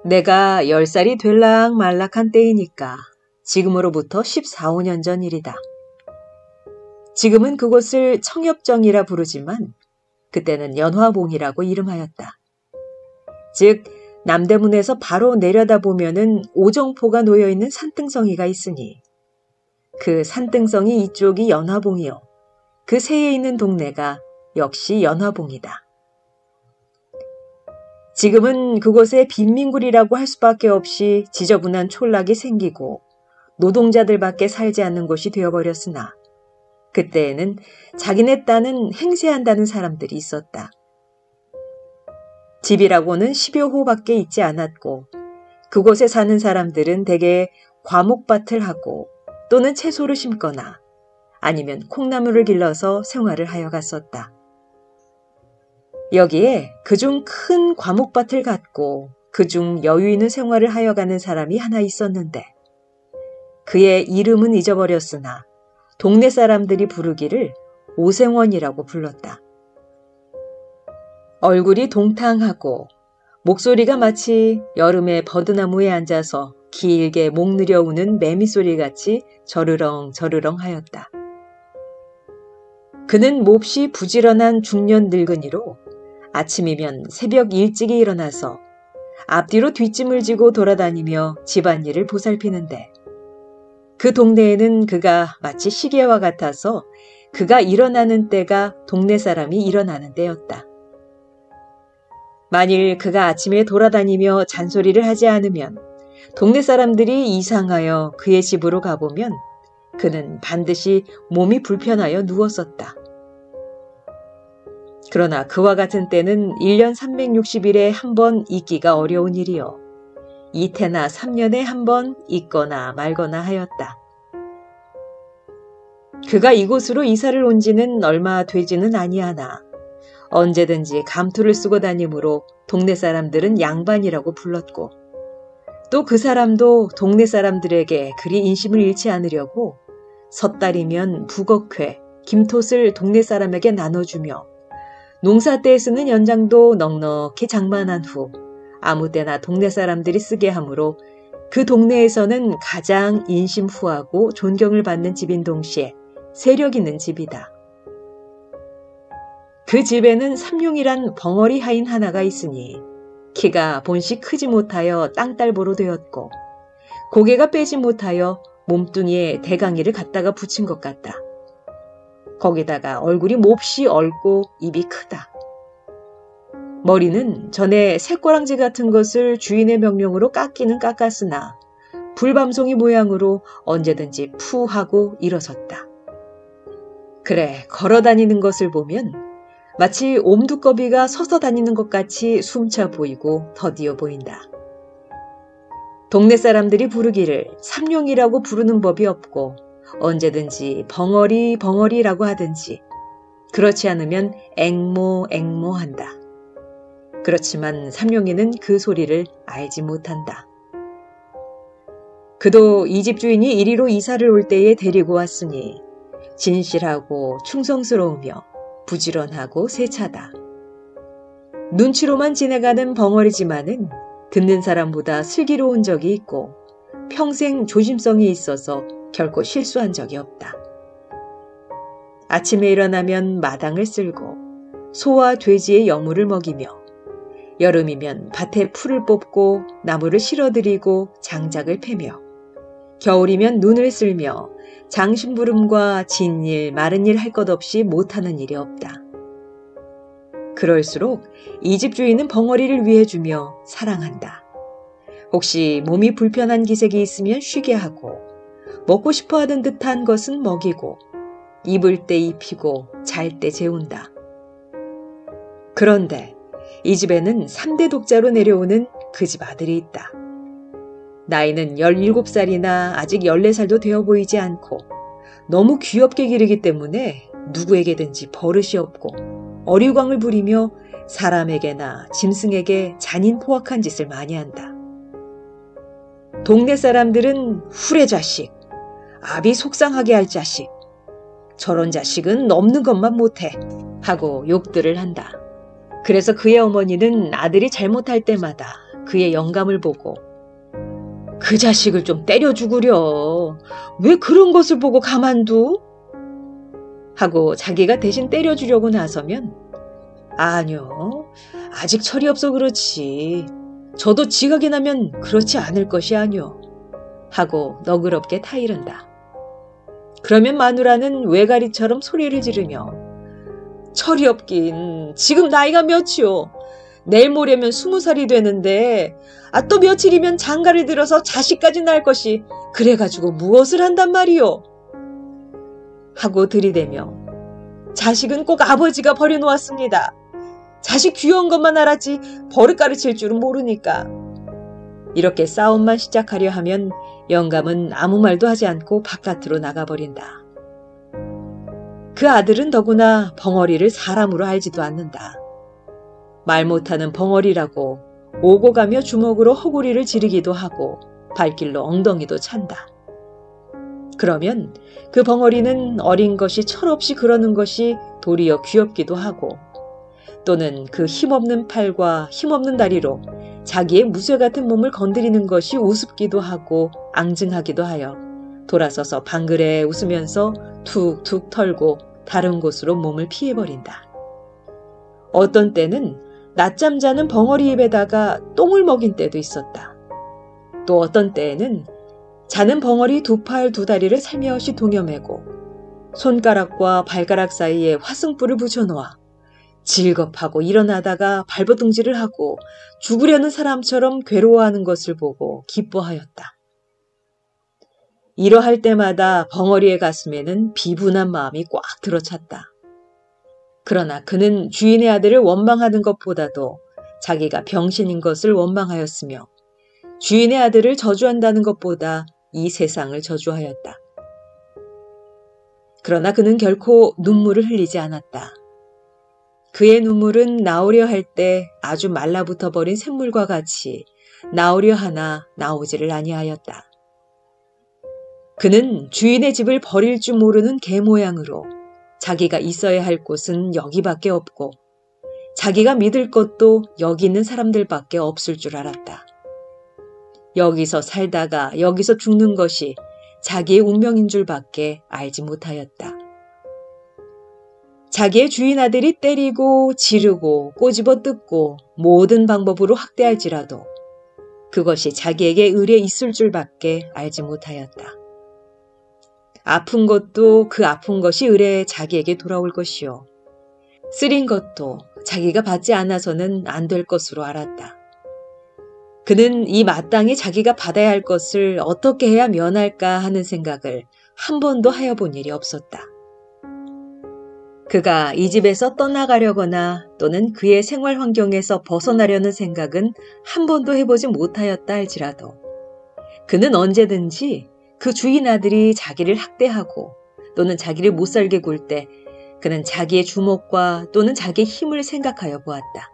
내가 10살이 될락 말락한 때이니까 지금으로부터 14, 15년 전 일이다. 지금은 그곳을 청엽정이라 부르지만 그때는 연화봉이라고 이름하였다. 즉 남대문에서 바로 내려다보면은 오정포가 놓여있는 산등성이가 있으니 그 산등성이 이쪽이 연화봉이요. 그 세에 있는 동네가 역시 연화봉이다. 지금은 그곳에 빈민굴이라고 할 수밖에 없이 지저분한 촌락이 생기고 노동자들밖에 살지 않는 곳이 되어버렸으나 그때에는 자기네 딴은 행세한다는 사람들이 있었다. 집이라고는 10여 호밖에 있지 않았고 그곳에 사는 사람들은 대개 과목밭을 하고 또는 채소를 심거나 아니면 콩나물을 길러서 생활을 하여 갔었다. 여기에 그중 큰 과목밭을 갖고 그중 여유 있는 생활을 하여 가는 사람이 하나 있었는데 그의 이름은 잊어버렸으나 동네 사람들이 부르기를 오생원이라고 불렀다. 얼굴이 동탕하고 목소리가 마치 여름에 버드나무에 앉아서 길게 목 느려 우는 매미소리같이 저르렁 저르렁 하였다. 그는 몹시 부지런한 중년 늙은이로 아침이면 새벽 일찍이 일어나서 앞뒤로 뒷짐을 지고 돌아다니며 집안일을 보살피는데 그 동네에는 그가 마치 시계와 같아서 그가 일어나는 때가 동네 사람이 일어나는 때였다. 만일 그가 아침에 돌아다니며 잔소리를 하지 않으면 동네 사람들이 이상하여 그의 집으로 가보면 그는 반드시 몸이 불편하여 누웠었다. 그러나 그와 같은 때는 1년 360일에 한 번 있기가 어려운 일이요. 이태나 3년에 한 번 있거나 말거나 하였다. 그가 이곳으로 이사를 온 지는 얼마 되지는 아니하나 언제든지 감투를 쓰고 다니므로 동네 사람들은 양반이라고 불렀고 또 그 사람도 동네 사람들에게 그리 인심을 잃지 않으려고 섣달이면 북어회, 김톳을 동네 사람에게 나눠주며 농사 때에 쓰는 연장도 넉넉히 장만한 후 아무 때나 동네 사람들이 쓰게 하므로 그 동네에서는 가장 인심후하고 존경을 받는 집인 동시에 세력 있는 집이다. 그 집에는 삼룡이란 벙어리 하인 하나가 있으니 키가 본시 크지 못하여 땅딸보로 되었고 고개가 빼지 못하여 몸뚱이에 대강이를 갖다가 붙인 것 같다. 거기다가 얼굴이 몹시 얽고 입이 크다. 머리는 전에 새꼬랑지 같은 것을 주인의 명령으로 깎기는 깎았으나 불밤송이 모양으로 언제든지 푸 하고 일어섰다. 그래 걸어다니는 것을 보면 마치 옴두꺼비가 서서 다니는 것 같이 숨차 보이고 더디어 보인다. 동네 사람들이 부르기를 삼룡이라고 부르는 법이 없고 언제든지 벙어리 벙어리라고 하든지 그렇지 않으면 앵모 앵모 한다. 그렇지만 삼룡이는 그 소리를 알지 못한다. 그도 이 집 주인이 이리로 이사를 올 때에 데리고 왔으니 진실하고 충성스러우며 부지런하고 세차다. 눈치로만 지내가는 벙어리지만은 듣는 사람보다 슬기로운 적이 있고 평생 조심성이 있어서 결코 실수한 적이 없다. 아침에 일어나면 마당을 쓸고 소와 돼지의 여물을 먹이며 여름이면 밭에 풀을 뽑고 나무를 실어들이고 장작을 패며 겨울이면 눈을 쓸며 장심부름과 진일 마른 일 할 것 없이 못하는 일이 없다. 그럴수록 이 집 주인은 벙어리를 위해주며 사랑한다. 혹시 몸이 불편한 기색이 있으면 쉬게 하고 먹고 싶어하는 듯한 것은 먹이고 입을 때 입히고 잘 때 재운다. 그런데 이 집에는 3대 독자로 내려오는 그 집 아들이 있다. 나이는 17살이나 아직 14살도 되어 보이지 않고 너무 귀엽게 기르기 때문에 누구에게든지 버릇이 없고 어리광을 부리며 사람에게나 짐승에게 잔인 포악한 짓을 많이 한다. 동네 사람들은 후레 자식, 아비 속상하게 할 자식, 저런 자식은 없는 것만 못해 하고 욕들을 한다. 그래서 그의 어머니는 아들이 잘못할 때마다 그의 영감을 보고 그 자식을 좀 때려 죽으려. 왜 그런 것을 보고 가만두? 하고 자기가 대신 때려주려고 나서면 아니요. 아직 철이 없어 그렇지. 저도 지각이 나면 그렇지 않을 것이 아니오. 하고 너그럽게 타이른다. 그러면 마누라는 외가리처럼 소리를 지르며 철이 없긴 지금 나이가 몇이오. 내일 모레면 20살이 되는데 또 며칠이면 장가를 들어서 자식까지 낳을 것이 그래가지고 무엇을 한단 말이오. 하고 들이대며 자식은 꼭 아버지가 버려놓았습니다. 자식 귀여운 것만 알았지 버릇 가르칠 줄은 모르니까. 이렇게 싸움만 시작하려 하면 영감은 아무 말도 하지 않고 바깥으로 나가버린다. 그 아들은 더구나 벙어리를 사람으로 알지도 않는다. 말 못하는 벙어리라고 오고 가며 주먹으로 허구리를 지르기도 하고 발길로 엉덩이도 찬다. 그러면 그 벙어리는 어린 것이 철없이 그러는 것이 도리어 귀엽기도 하고 또는 그 힘없는 팔과 힘없는 다리로 자기의 무쇠 같은 몸을 건드리는 것이 우습기도 하고 앙증하기도 하여 돌아서서 방글에 웃으면서 툭툭 털고 다른 곳으로 몸을 피해버린다. 어떤 때는 낮잠 자는 벙어리 입에다가 똥을 먹인 때도 있었다. 또 어떤 때에는 자는 벙어리 두 팔 두 다리를 살며시 동여매고 손가락과 발가락 사이에 화승불을 붙여놓아 질겁하고 일어나다가 발버둥질을 하고 죽으려는 사람처럼 괴로워하는 것을 보고 기뻐하였다. 이러할 때마다 벙어리의 가슴에는 비분한 마음이 꽉 들어찼다. 그러나 그는 주인의 아들을 원망하는 것보다도 자기가 병신인 것을 원망하였으며 주인의 아들을 저주한다는 것보다 이 세상을 저주하였다. 그러나 그는 결코 눈물을 흘리지 않았다. 그의 눈물은 나오려 할 때 아주 말라붙어 버린 샘물과 같이 나오려 하나 나오지를 아니하였다. 그는 주인의 집을 버릴 줄 모르는 개 모양으로 자기가 있어야 할 곳은 여기밖에 없고 자기가 믿을 것도 여기 있는 사람들밖에 없을 줄 알았다. 여기서 살다가 여기서 죽는 것이 자기의 운명인 줄밖에 알지 못하였다. 자기의 주인 아들이 때리고 지르고 꼬집어 뜯고 모든 방법으로 학대할지라도 그것이 자기에게 의뢰 있을 줄밖에 알지 못하였다. 아픈 것도 그 아픈 것이 의뢰 자기에게 돌아올 것이요. 쓰린 것도 자기가 받지 않아서는 안 될 것으로 알았다. 그는 이 마땅히 자기가 받아야 할 것을 어떻게 해야 면할까 하는 생각을 한 번도 하여 본 일이 없었다. 그가 이 집에서 떠나가려거나 또는 그의 생활 환경에서 벗어나려는 생각은 한 번도 해보지 못하였다 할지라도 그는 언제든지 그 주인 아들이 자기를 학대하고 또는 자기를 못살게 굴 때 그는 자기의 주먹과 또는 자기의 힘을 생각하여 보았다.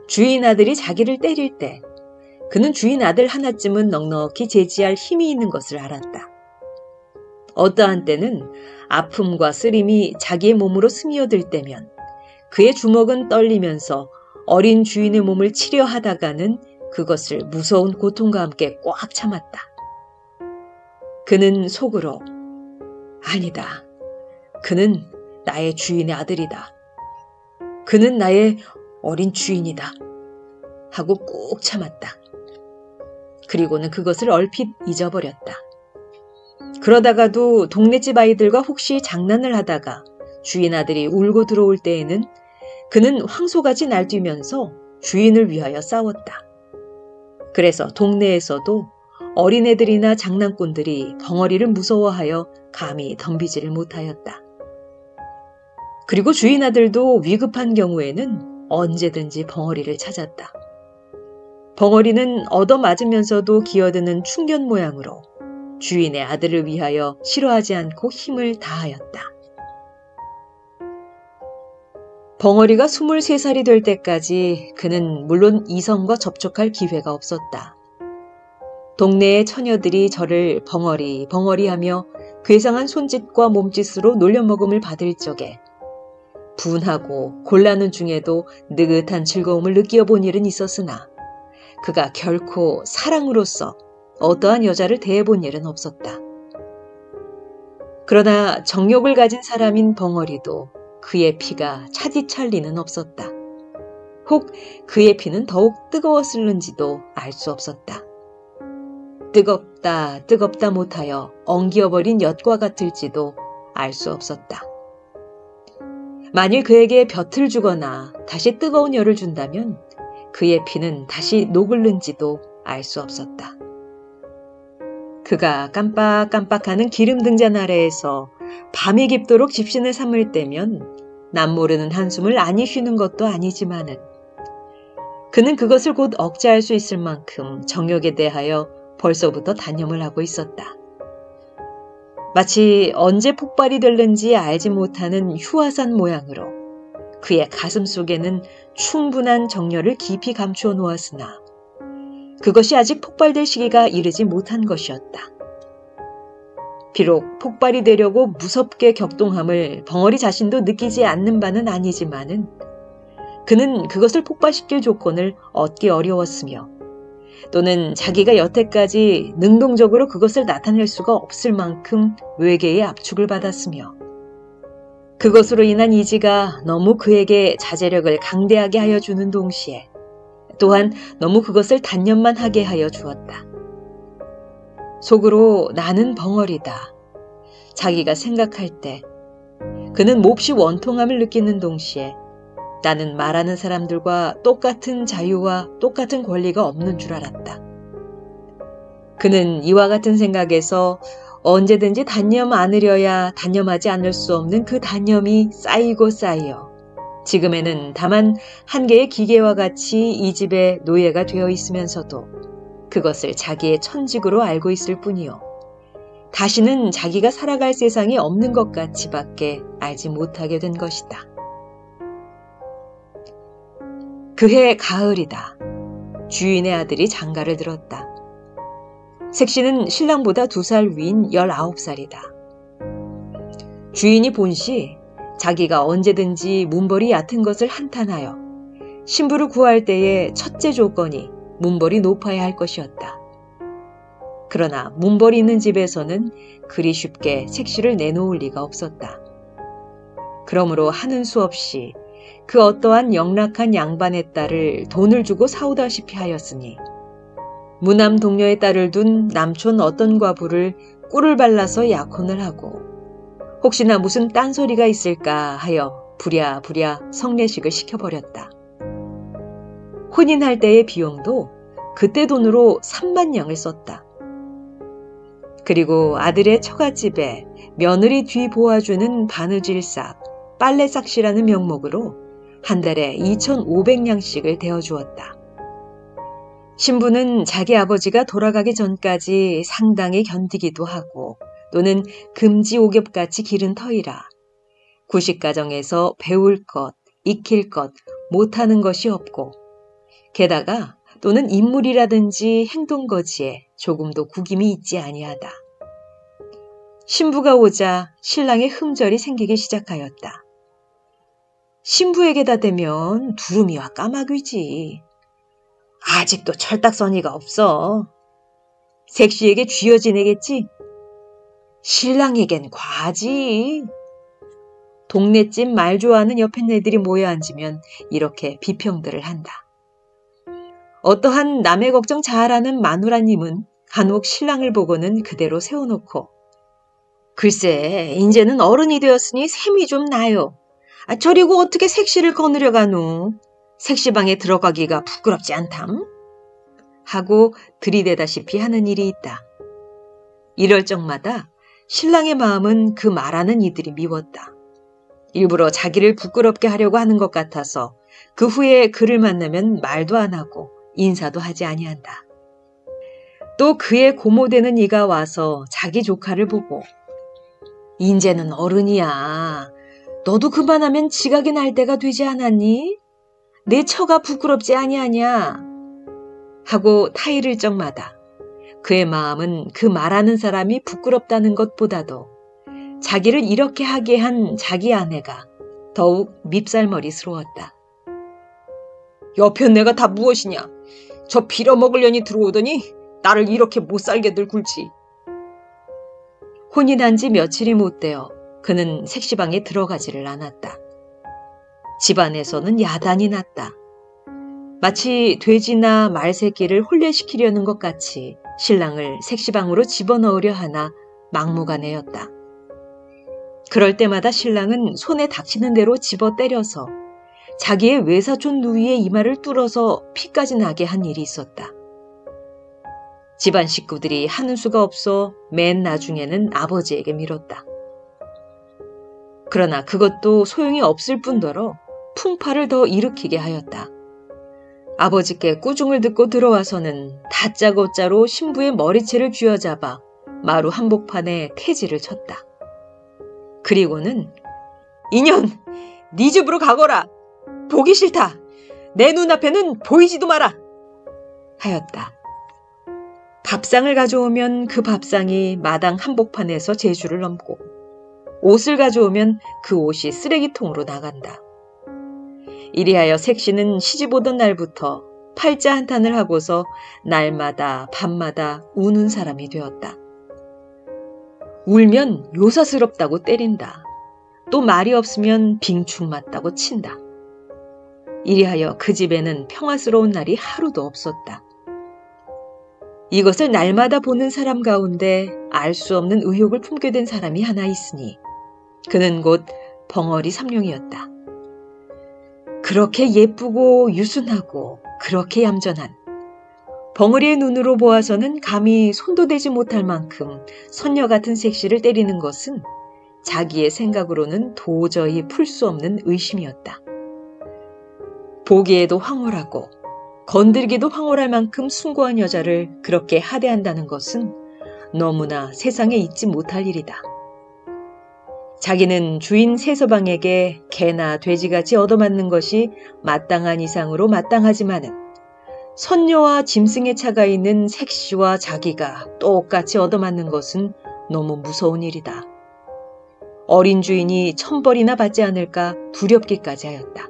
주인 아들이 자기를 때릴 때 그는 주인 아들 하나쯤은 넉넉히 제지할 힘이 있는 것을 알았다. 어떠한 때는 아픔과 쓰림이 자기의 몸으로 스며들 때면 그의 주먹은 떨리면서 어린 주인의 몸을 치려 하다가는 그것을 무서운 고통과 함께 꽉 참았다. 그는 속으로 아니다. 그는 나의 주인의 아들이다. 그는 나의 어린 주인이다. 하고 꾹 참았다. 그리고는 그것을 얼핏 잊어버렸다. 그러다가도 동네집 아이들과 혹시 장난을 하다가 주인 아들이 울고 들어올 때에는 그는 황소같이 날뛰면서 주인을 위하여 싸웠다. 그래서 동네에서도 어린애들이나 장난꾼들이 벙어리를 무서워하여 감히 덤비지를 못하였다. 그리고 주인 아들도 위급한 경우에는 언제든지 벙어리를 찾았다. 벙어리는 얻어맞으면서도 기어드는 충견 모양으로 주인의 아들을 위하여 싫어하지 않고 힘을 다하였다. 벙어리가 23살이 될 때까지 그는 물론 이성과 접촉할 기회가 없었다. 동네의 처녀들이 저를 벙어리 벙어리 하며 괴상한 손짓과 몸짓으로 놀려먹음을 받을 적에 분하고 곤란한 중에도 느긋한 즐거움을 느껴본 일은 있었으나 그가 결코 사랑으로서 어떠한 여자를 대해본 일은 없었다. 그러나 정욕을 가진 사람인 벙어리도 그의 피가 차디찰 리는 없었다. 혹 그의 피는 더욱 뜨거웠을는지도 알 수 없었다. 뜨겁다 뜨겁다 못하여 엉기어버린 엿과 같을지도 알 수 없었다. 만일 그에게 볕을 주거나 다시 뜨거운 열을 준다면 그의 피는 다시 녹을는지도 알 수 없었다. 그가 깜빡깜빡하는 기름 등잔 아래에서 밤이 깊도록 집신을 삼을 때면 남모르는 한숨을 안이 쉬는 것도 아니지만은 그는 그것을 곧 억제할 수 있을 만큼 정욕에 대하여 벌써부터 단념을 하고 있었다. 마치 언제 폭발이 될는지 알지 못하는 휴화산 모양으로 그의 가슴 속에는 충분한 정열을 깊이 감추어 놓았으나 그것이 아직 폭발될 시기가 이르지 못한 것이었다. 비록 폭발이 되려고 무섭게 격동함을 벙어리 자신도 느끼지 않는 바는 아니지만은 그는 그것을 폭발시킬 조건을 얻기 어려웠으며 또는 자기가 여태까지 능동적으로 그것을 나타낼 수가 없을 만큼 외계의 압축을 받았으며 그것으로 인한 이지가 너무 그에게 자제력을 강대하게 하여 주는 동시에 또한 너무 그것을 단념만 하게 하여 주었다. 속으로 나는 벙어리다. 자기가 생각할 때 그는 몹시 원통함을 느끼는 동시에 나는 말하는 사람들과 똑같은 자유와 똑같은 권리가 없는 줄 알았다. 그는 이와 같은 생각에서 언제든지 단념 않으려야 단념하지 않을 수 없는 그 단념이 쌓이고 쌓여 지금에는 다만 한 개의 기계와 같이 이 집의 노예가 되어 있으면서도 그것을 자기의 천직으로 알고 있을 뿐이요. 다시는 자기가 살아갈 세상이 없는 것 같이밖에 알지 못하게 된 것이다. 그해 가을이다. 주인의 아들이 장가를 들었다. 색시는 신랑보다 2살 위인 19살이다. 주인이 본시 자기가 언제든지 문벌이 얕은 것을 한탄하여 신부를 구할 때의 첫째 조건이 문벌이 높아야 할 것이었다. 그러나 문벌이 있는 집에서는 그리 쉽게 색시를 내놓을 리가 없었다. 그러므로 하는 수 없이 그 어떠한 영락한 양반의 딸을 돈을 주고 사오다시피 하였으니 무남 동녀의 딸을 둔 남촌 어떤 과부를 꿀을 발라서 약혼을 하고 혹시나 무슨 딴소리가 있을까 하여 부랴부랴 성례식을 시켜버렸다. 혼인할 때의 비용도 그때 돈으로 3만냥을 썼다. 그리고 아들의 처갓집에 며느리 뒤 보아주는 바느질삭, 빨래삭시라는 명목으로 한 달에 2,500냥씩을 대어주었다. 신부는 자기 아버지가 돌아가기 전까지 상당히 견디기도 하고 또는 금지옥엽같이 기른 터이라 구식가정에서 배울 것, 익힐 것, 못하는 것이 없고 게다가 또는 인물이라든지 행동거지에 조금도 구김이 있지 아니하다. 신부가 오자 신랑의 흠절이 생기기 시작하였다. 신부에게다 대면 두루미와 까마귀지. 아직도 철딱서니가 없어. 색시에게 쥐어 지내겠지? 신랑에겐 과지. 동네집 말 좋아하는 옆에 애들이 모여 앉으면 이렇게 비평들을 한다. 어떠한 남의 걱정 잘하는 마누라님은 간혹 신랑을 보고는 그대로 세워놓고 글쎄 인제는 어른이 되었으니 셈이 좀 나요. 저리고 어떻게 색시를 거느려 가노. 색시방에 들어가기가 부끄럽지 않담? 하고 들이대다시피 하는 일이 있다. 이럴 적마다 신랑의 마음은 그 말하는 이들이 미웠다. 일부러 자기를 부끄럽게 하려고 하는 것 같아서 그 후에 그를 만나면 말도 안 하고 인사도 하지 아니한다. 또 그의 고모되는 이가 와서 자기 조카를 보고 인제는 어른이야. 너도 그만하면 지각이 날 때가 되지 않았니? 내 처가 부끄럽지 아니하냐? 하고 타이를 적마다 그의 마음은 그 말하는 사람이 부끄럽다는 것보다도 자기를 이렇게 하게 한 자기 아내가 더욱 밉살머리스러웠다. 여편 내가 다 무엇이냐? 저 빌어먹으려니 들어오더니 나를 이렇게 못살게들 굴지. 혼이 난 지 며칠이 못 되어 그는 색시방에 들어가지를 않았다. 집안에서는 야단이 났다. 마치 돼지나 말 새끼를 혼례시키려는 것 같이 신랑을 색시방으로 집어넣으려 하나 막무가내였다. 그럴 때마다 신랑은 손에 닥치는 대로 집어 때려서 자기의 외사촌 누이의 이마를 뚫어서 피까지 나게 한 일이 있었다. 집안 식구들이 하는 수가 없어 맨 나중에는 아버지에게 밀었다. 그러나 그것도 소용이 없을 뿐더러 풍파를 더 일으키게 하였다. 아버지께 꾸중을 듣고 들어와서는 다짜고짜로 신부의 머리채를 쥐어잡아 마루 한복판에 태지를 쳤다. 그리고는 이년, 네 집으로 가거라. 보기 싫다. 내 눈앞에는 보이지도 마라. 하였다. 밥상을 가져오면 그 밥상이 마당 한복판에서 제주를 넘고 옷을 가져오면 그 옷이 쓰레기통으로 나간다. 이리하여 색시는 시집 오던 날부터 팔자 한탄을 하고서 날마다 밤마다 우는 사람이 되었다. 울면 요사스럽다고 때린다. 또 말이 없으면 빙축 맞다고 친다. 이리하여 그 집에는 평화스러운 날이 하루도 없었다. 이것을 날마다 보는 사람 가운데 알 수 없는 의욕을 품게 된 사람이 하나 있으니 그는 곧 벙어리 삼룡이었다. 그렇게 예쁘고 유순하고 그렇게 얌전한 벙어리의 눈으로 보아서는 감히 손도 대지 못할 만큼 선녀 같은 색시를 때리는 것은 자기의 생각으로는 도저히 풀 수 없는 의심이었다. 보기에도 황홀하고 건들기도 황홀할 만큼 숭고한 여자를 그렇게 하대한다는 것은 너무나 세상에 있지 못할 일이다. 자기는 주인 세서방에게 개나 돼지같이 얻어맞는 것이 마땅한 이상으로 마땅하지만은 선녀와 짐승의 차가 있는 색시와 자기가 똑같이 얻어맞는 것은 너무 무서운 일이다. 어린 주인이 천벌이나 받지 않을까 두렵기까지 하였다.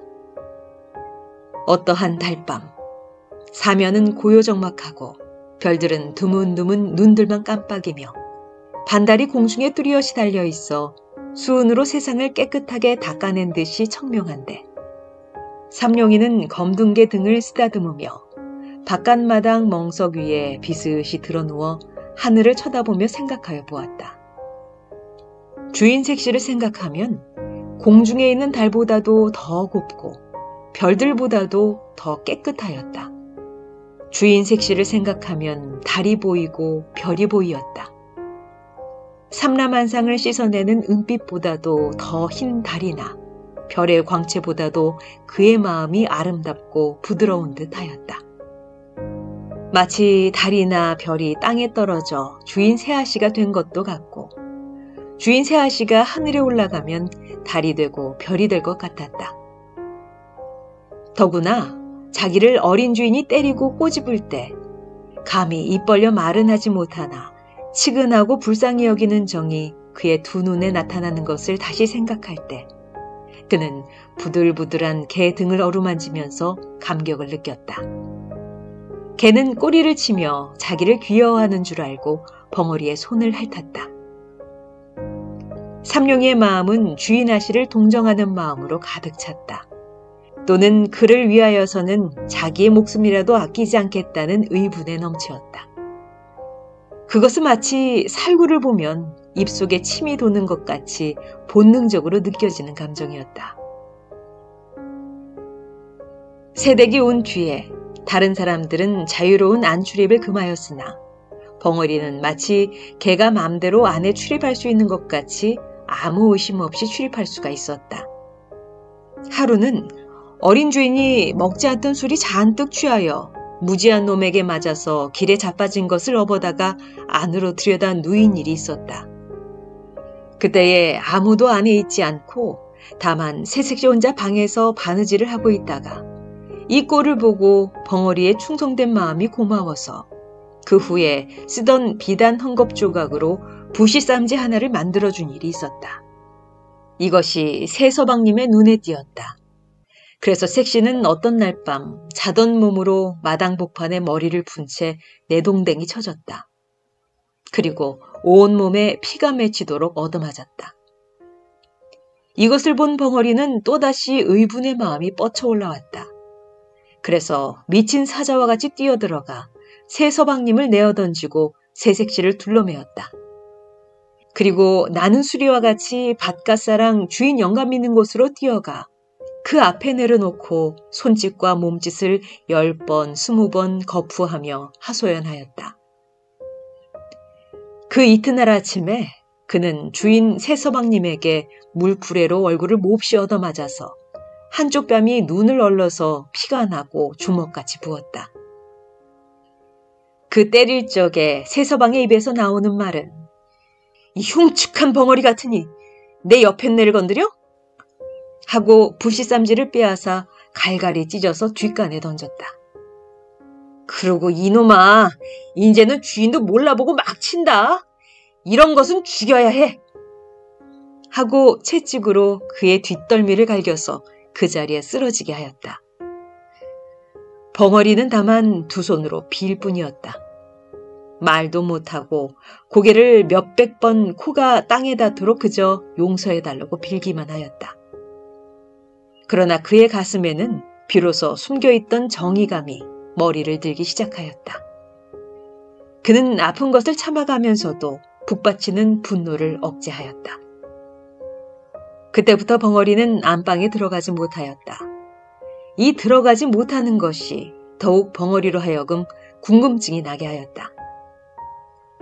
어떠한 달밤, 사면은 고요적막하고 별들은 드문드문 눈들만 깜빡이며 반달이 공중에 뚜렷이 달려있어 수은으로 세상을 깨끗하게 닦아낸 듯이 청명한데 삼룡이는 검둥개 등을 쓰다듬으며 바깥마당 멍석 위에 비스시 드러누워 하늘을 쳐다보며 생각하여 보았다. 주인 색시를 생각하면 공중에 있는 달보다도 더 곱고 별들보다도 더 깨끗하였다. 주인 색시를 생각하면 달이 보이고 별이 보이었다. 삼라만상을 씻어내는 은빛보다도 더 흰 달이나 별의 광채보다도 그의 마음이 아름답고 부드러운 듯하였다. 마치 달이나 별이 땅에 떨어져 주인 새아씨가 된 것도 같고 주인 새아씨가 하늘에 올라가면 달이 되고 별이 될 것 같았다. 더구나 자기를 어린 주인이 때리고 꼬집을 때 감히 입 벌려 말은 하지 못하나 치근하고 불쌍히 여기는 정이 그의 두 눈에 나타나는 것을 다시 생각할 때 그는 부들부들한 개 등을 어루만지면서 감격을 느꼈다. 개는 꼬리를 치며 자기를 귀여워하는 줄 알고 벙어리에 손을 핥았다. 삼룡이의 마음은 주인 아씨를 동정하는 마음으로 가득 찼다. 또는 그를 위하여서는 자기의 목숨이라도 아끼지 않겠다는 의분에 넘치었다. 그것은 마치 살구를 보면 입속에 침이 도는 것 같이 본능적으로 느껴지는 감정이었다. 새댁이 온 뒤에 다른 사람들은 자유로운 안 출입을 금하였으나 벙어리는 마치 개가 마음대로 안에 출입할 수 있는 것 같이 아무 의심 없이 출입할 수가 있었다. 하루는 어린 주인이 먹지 않던 술이 잔뜩 취하여 무지한 놈에게 맞아서 길에 자빠진 것을 업어다가 안으로 들여다 누인 일이 있었다. 그때에 아무도 안에 있지 않고 다만 새색시 혼자 방에서 바느질을 하고 있다가 이 꼴을 보고 벙어리의 충성된 마음이 고마워서 그 후에 쓰던 비단 헝겊 조각으로 부시쌈지 하나를 만들어준 일이 있었다. 이것이 새서방님의 눈에 띄었다. 그래서 색시는 어떤 날 밤 자던 몸으로 마당 복판에 머리를 푼 채 내동댕이 쳐졌다. 그리고 온몸에 피가 맺히도록 얻어맞았다. 이것을 본 벙어리는 또다시 의분의 마음이 뻗쳐 올라왔다. 그래서 미친 사자와 같이 뛰어들어가 새 서방님을 내어던지고 새색시를 둘러매었다. 그리고 나는 수리와 같이 밭갓사랑 주인 영감 있는 곳으로 뛰어가 그 앞에 내려놓고 손짓과 몸짓을 10번, 20번 거푸하며 하소연하였다. 그 이튿날 아침에 그는 주인 새서방님에게 물풀에로 얼굴을 몹시 얻어맞아서 한쪽 뺨이 눈을 얼러서 피가 나고 주먹같이 부었다. 그 때릴 적에 새서방의 입에서 나오는 말은 이 흉측한 벙어리 같으니 내 옆편내를 건드려? 하고 부시쌈지를 빼앗아 갈갈이 찢어서 뒷간에 던졌다. 그러고 이놈아, 인제는 주인도 몰라보고 막 친다. 이런 것은 죽여야 해. 하고 채찍으로 그의 뒷덜미를 갈겨서 그 자리에 쓰러지게 하였다. 벙어리는 다만 두 손으로 빌 뿐이었다. 말도 못하고 고개를 몇백 번 코가 땅에 닿도록 그저 용서해달라고 빌기만 하였다. 그러나 그의 가슴에는 비로소 숨겨있던 정의감이 머리를 들기 시작하였다. 그는 아픈 것을 참아가면서도 북받치는 분노를 억제하였다. 그때부터 벙어리는 안방에 들어가지 못하였다. 이 들어가지 못하는 것이 더욱 벙어리로 하여금 궁금증이 나게 하였다.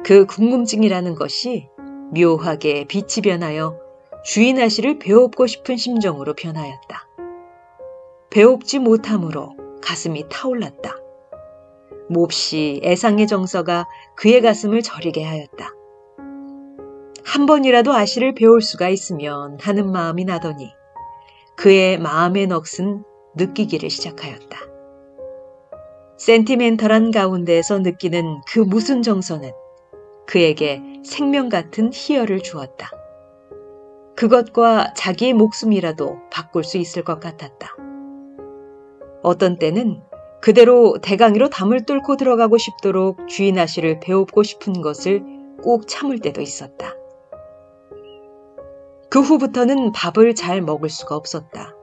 그 궁금증이라는 것이 묘하게 빛이 변하여 주인 아씨를 배웁고 싶은 심정으로 변하였다. 배웁지 못함으로 가슴이 타올랐다. 몹시 애상의 정서가 그의 가슴을 저리게 하였다. 한 번이라도 아씨를 배울 수가 있으면 하는 마음이 나더니 그의 마음의 넋은 느끼기를 시작하였다. 센티멘털한 가운데에서 느끼는 그 무슨 정서는 그에게 생명 같은 희열을 주었다. 그것과 자기의 목숨이라도 바꿀 수 있을 것 같았다. 어떤 때는 그대로 대강이로 담을 뚫고 들어가고 싶도록 주인 아씨를 배웁고 싶은 것을 꼭 참을 때도 있었다. 그 후부터는 밥을 잘 먹을 수가 없었다.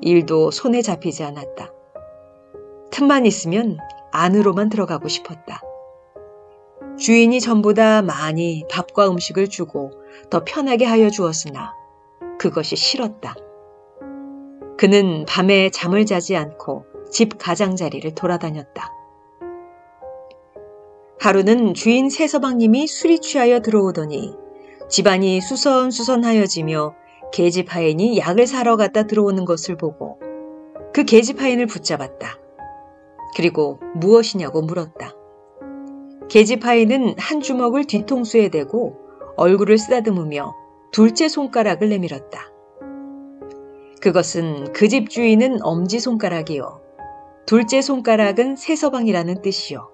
일도 손에 잡히지 않았다. 틈만 있으면 안으로만 들어가고 싶었다. 주인이 전보다 많이 밥과 음식을 주고 더 편하게 하여 주었으나 그것이 싫었다. 그는 밤에 잠을 자지 않고 집 가장자리를 돌아다녔다. 하루는 주인 새서방님이 술이 취하여 들어오더니 집안이 수선수선하여지며 계집하인이 약을 사러 갔다 들어오는 것을 보고 그 계집하인을 붙잡았다. 그리고 무엇이냐고 물었다. 계집하인은 한 주먹을 뒤통수에 대고 얼굴을 쓰다듬으며 둘째 손가락을 내밀었다. 그것은 그 집 주인은 엄지손가락이요. 둘째 손가락은 새서방이라는 뜻이요.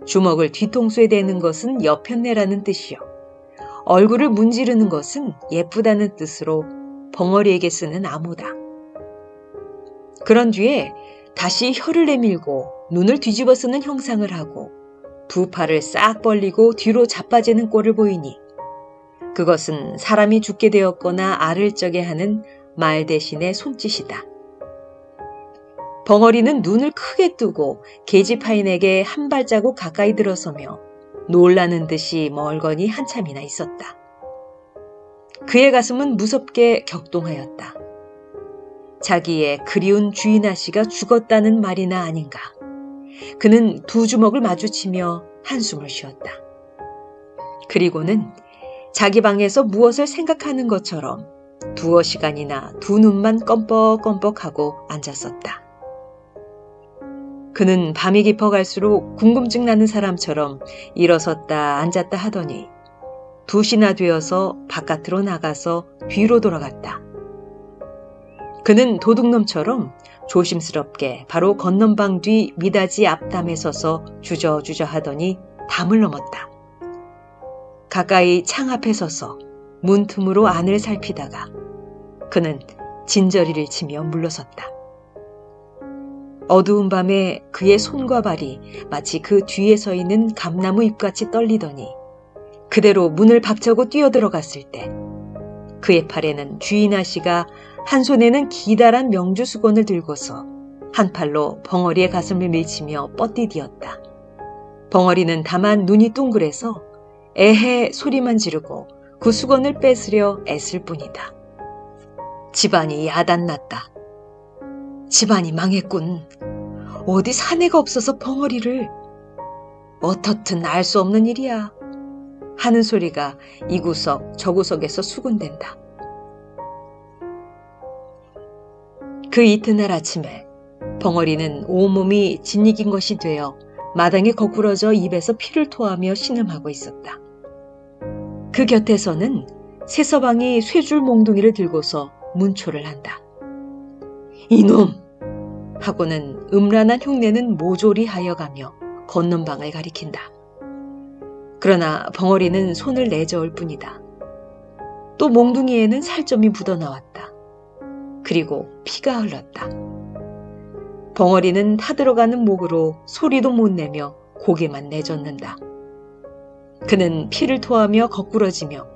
주먹을 뒤통수에 대는 것은 여편네라는 뜻이요. 얼굴을 문지르는 것은 예쁘다는 뜻으로 벙어리에게 쓰는 암호다. 그런 뒤에 다시 혀를 내밀고 눈을 뒤집어 쓰는 형상을 하고 두 팔을 싹 벌리고 뒤로 자빠지는 꼴을 보이니 그것은 사람이 죽게 되었거나 앓을 적에 하는 말 대신의 손짓이다. 벙어리는 눈을 크게 뜨고 계집하인에게 한 발자국 가까이 들어서며 놀라는 듯이 멀거니 한참이나 있었다. 그의 가슴은 무섭게 격동하였다. 자기의 그리운 주인 아씨가 죽었다는 말이나 아닌가. 그는 두 주먹을 마주치며 한숨을 쉬었다. 그리고는 자기 방에서 무엇을 생각하는 것처럼 두어 시간이나 두 눈만 껌뻑껌뻑하고 앉았었다. 그는 밤이 깊어갈수록 궁금증 나는 사람처럼 일어섰다 앉았다 하더니 2시나 되어서 바깥으로 나가서 뒤로 돌아갔다. 그는 도둑놈처럼 조심스럽게 바로 건넌방 뒤 미닫이 앞담에 서서 주저주저 하더니 담을 넘었다. 가까이 창 앞에 서서 문틈으로 안을 살피다가 그는 진저리를 치며 물러섰다. 어두운 밤에 그의 손과 발이 마치 그 뒤에 서 있는 감나무 잎같이 떨리더니 그대로 문을 박차고 뛰어들어갔을 때 그의 팔에는 주인 아씨가 한 손에는 기다란 명주 수건을 들고서 한 팔로 벙어리의 가슴을 밀치며 뻗디디었다. 벙어리는 다만 눈이 둥그래서 에헤 소리만 지르고 그 수건을 뺏으려 애쓸 뿐이다. 집안이 야단났다. 집안이 망했군. 어디 사내가 없어서 벙어리를. 어떻든 알 수 없는 일이야. 하는 소리가 이 구석 저 구석에서 수군댄다. 그 이튿날 아침에 벙어리는 온몸이 짓이긴 것이 되어 마당에 거꾸러져 입에서 피를 토하며 신음하고 있었다. 그 곁에서는 새서방이 쇠줄 몽둥이를 들고서 문초를 한다. 이놈! 하고는 음란한 흉내는 모조리 하여가며 걷는 방을 가리킨다. 그러나 벙어리는 손을 내저을 뿐이다. 또 몽둥이에는 살점이 묻어나왔다. 그리고 피가 흘렀다. 벙어리는 타들어가는 목으로 소리도 못 내며 고개만 내젓는다. 그는 피를 토하며 거꾸러지며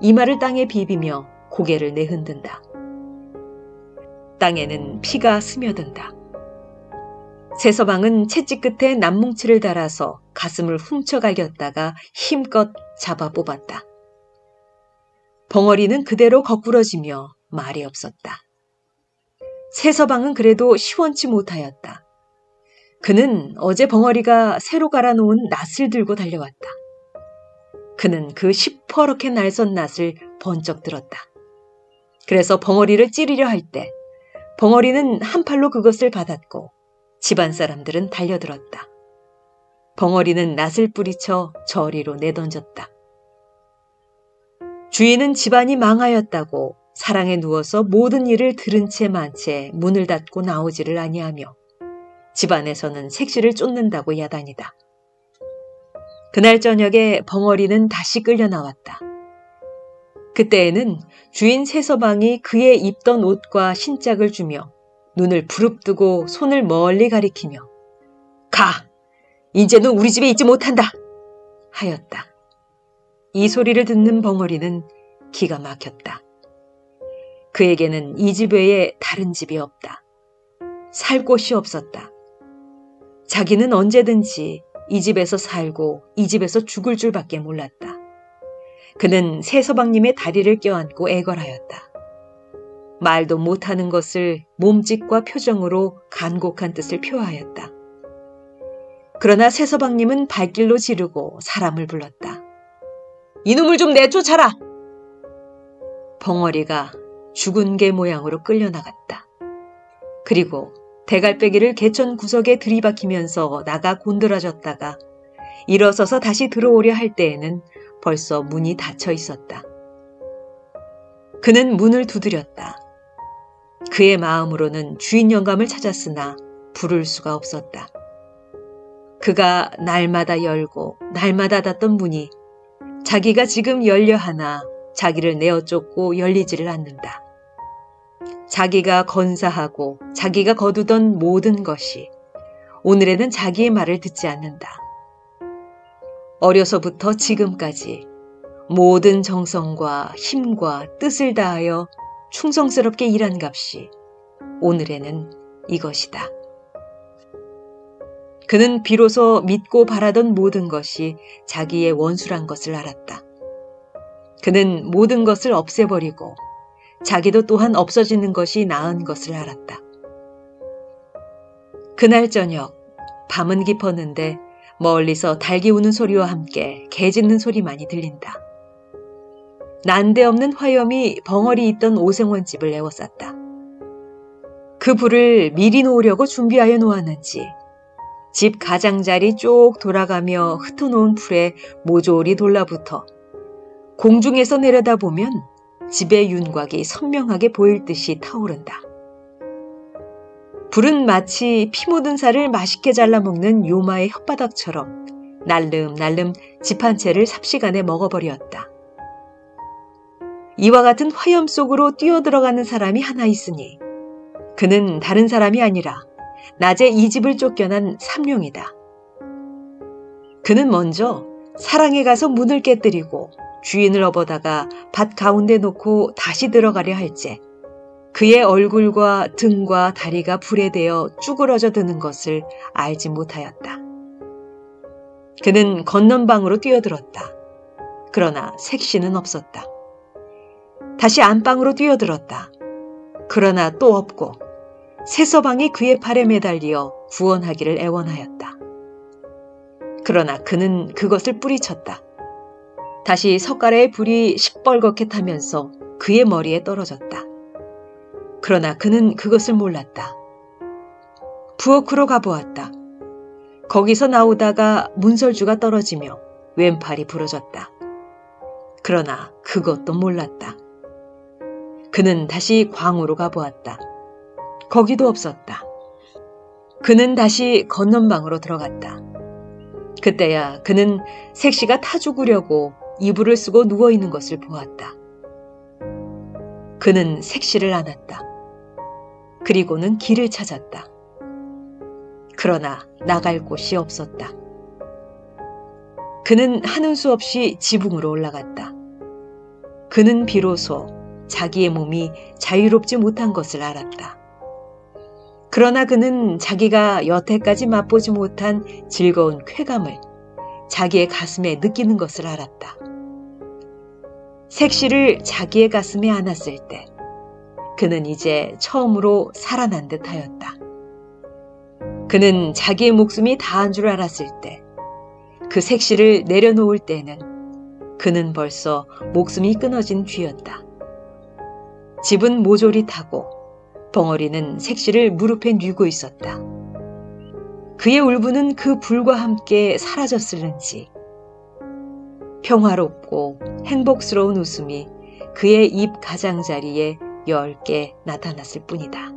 이마를 땅에 비비며 고개를 내흔든다. 땅에는 피가 스며든다. 새서방은 채찍 끝에 남뭉치를 달아서 가슴을 훔쳐갈겼다가 힘껏 잡아 뽑았다. 벙어리는 그대로 거꾸러지며 말이 없었다. 새서방은 그래도 시원치 못하였다. 그는 어제 벙어리가 새로 갈아놓은 낫을 들고 달려왔다. 그는 그 시퍼렇게 날선 낫을 번쩍 들었다. 그래서 벙어리를 찌르려 할 때 벙어리는 한 팔로 그것을 받았고 집안 사람들은 달려들었다. 벙어리는 낫을 뿌리쳐 저리로 내던졌다. 주인은 집안이 망하였다고 사랑에 누워서 모든 일을 들은 채 만 채 문을 닫고 나오지를 아니하며 집안에서는 색시를 쫓는다고 야단이다. 그날 저녁에 벙어리는 다시 끌려 나왔다. 그때에는 주인 새서방이 그의 입던 옷과 신짝을 주며 눈을 부릅뜨고 손을 멀리 가리키며 가! 이제는 우리 집에 있지 못한다! 하였다. 이 소리를 듣는 벙어리는 기가 막혔다. 그에게는 이 집 외에 다른 집이 없다. 살 곳이 없었다. 자기는 언제든지 이 집에서 살고 이 집에서 죽을 줄밖에 몰랐다. 그는 새서방님의 다리를 껴안고 애걸하였다. 말도 못하는 것을 몸짓과 표정으로 간곡한 뜻을 표하였다. 그러나 새서방님은 발길로 지르고 사람을 불렀다. 이놈을 좀 내쫓아라! 벙어리가 죽은 개 모양으로 끌려나갔다. 그리고 대갈배기를 개천 구석에 들이박히면서 나가 곤드라졌다가 일어서서 다시 들어오려 할 때에는 벌써 문이 닫혀 있었다. 그는 문을 두드렸다. 그의 마음으로는 주인 영감을 찾았으나 부를 수가 없었다. 그가 날마다 열고 날마다 닫던 문이 자기가 지금 열려 하나 자기를 내어 쫓고 열리지를 않는다. 자기가 건사하고 자기가 거두던 모든 것이 오늘에는 자기의 말을 듣지 않는다. 어려서부터 지금까지 모든 정성과 힘과 뜻을 다하여 충성스럽게 일한 값이 오늘에는 이것이다. 그는 비로소 믿고 바라던 모든 것이 자기의 원수란 것을 알았다. 그는 모든 것을 없애버리고 자기도 또한 없어지는 것이 나은 것을 알았다. 그날 저녁 밤은 깊었는데 멀리서 닭이 우는 소리와 함께 개 짖는 소리만이 들린다. 난데없는 화염이 벙어리 있던 오생원 집을 에워쌌다. 그 불을 미리 놓으려고 준비하여 놓았는지 집 가장자리 쭉 돌아가며 흩어놓은 풀에 모조리 돌라붙어 공중에서 내려다보면 집의 윤곽이 선명하게 보일 듯이 타오른다. 불은 마치 피 묻은 살을 맛있게 잘라먹는 요마의 혓바닥처럼 날름날름 집 한 채를 삽시간에 먹어버렸다. 이와 같은 화염 속으로 뛰어들어가는 사람이 하나 있으니 그는 다른 사람이 아니라 낮에 이 집을 쫓겨난 삼룡이다. 그는 먼저 사랑에 가서 문을 깨뜨리고 주인을 업어다가 밭 가운데 놓고 다시 들어가려 할제 그의 얼굴과 등과 다리가 불에 대어 쭈그러져 드는 것을 알지 못하였다. 그는 건넌방으로 뛰어들었다. 그러나 색시는 없었다. 다시 안방으로 뛰어들었다. 그러나 또 없고 새서방이 그의 팔에 매달리어 구원하기를 애원하였다. 그러나 그는 그것을 뿌리쳤다. 다시 석가래의 불이 시뻘겋게 타면서 그의 머리에 떨어졌다. 그러나 그는 그것을 몰랐다. 부엌으로 가보았다. 거기서 나오다가 문설주가 떨어지며 왼팔이 부러졌다. 그러나 그것도 몰랐다. 그는 다시 광으로 가보았다. 거기도 없었다. 그는 다시 건넌방으로 들어갔다. 그때야 그는 색시가 타 죽으려고 이불을 쓰고 누워있는 것을 보았다. 그는 색시를 안았다. 그리고는 길을 찾았다. 그러나 나갈 곳이 없었다. 그는 하는 수 없이 지붕으로 올라갔다. 그는 비로소 자기의 몸이 자유롭지 못한 것을 알았다. 그러나 그는 자기가 여태까지 맛보지 못한 즐거운 쾌감을 자기의 가슴에 느끼는 것을 알았다. 색시를 자기의 가슴에 안았을 때 그는 이제 처음으로 살아난 듯 하였다. 그는 자기의 목숨이 다한 줄 알았을 때, 그 색시를 내려놓을 때는 그는 벌써 목숨이 끊어진 뒤였다. 집은 모조리 타고 벙어리는 색시를 무릎에 뉘고 있었다. 그의 울분은 그 불과 함께 사라졌을는지 평화롭고 행복스러운 웃음이 그의 입 가장자리에 10개 나타났을 뿐이다.